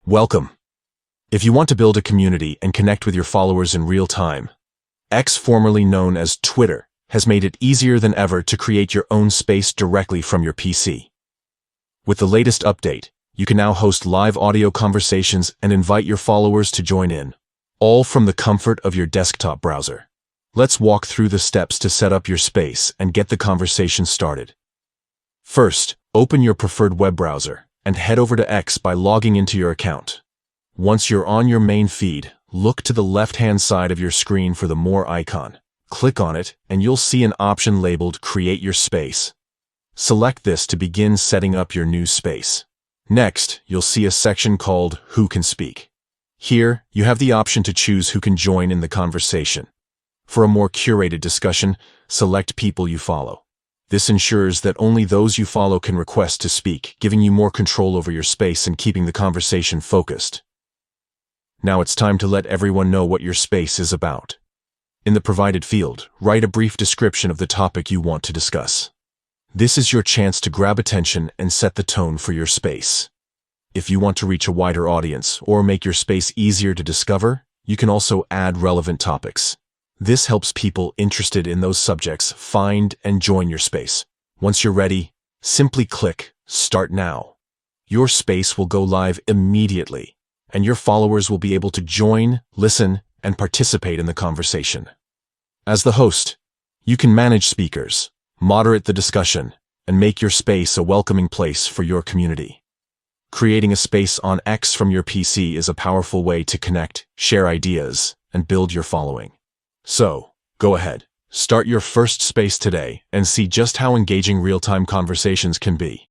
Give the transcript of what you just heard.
Welcome. If you want to build a community and connect with your followers in real time, X, formerly known as Twitter, has made it easier than ever to create your own space directly from your PC. With the latest update, you can now host live audio conversations and invite your followers to join in, all from the comfort of your desktop browser. Let's walk through the steps to set up your space and get the conversation started. First, open your preferred web browser and head over to X by logging into your account. Once you're on your main feed, look to the left-hand side of your screen for the More icon. Click on it, and you'll see an option labeled Create Your Space. Select this to begin setting up your new space. Next, you'll see a section called Who Can Speak. Here, you have the option to choose who can join in the conversation. For a more curated discussion, select People You Follow. This ensures that only those you follow can request to speak, giving you more control over your space and keeping the conversation focused. Now it's time to let everyone know what your space is about. In the provided field, write a brief description of the topic you want to discuss. This is your chance to grab attention and set the tone for your space. If you want to reach a wider audience or make your space easier to discover, you can also add relevant topics. This helps people interested in those subjects find and join your space. Once you're ready, simply click Start Now. Your space will go live immediately, and your followers will be able to join, listen, and participate in the conversation. As the host, you can manage speakers, moderate the discussion, and make your space a welcoming place for your community. Creating a space on X from your PC is a powerful way to connect, share ideas, and build your following. So, go ahead, start your first space today and see just how engaging real-time conversations can be.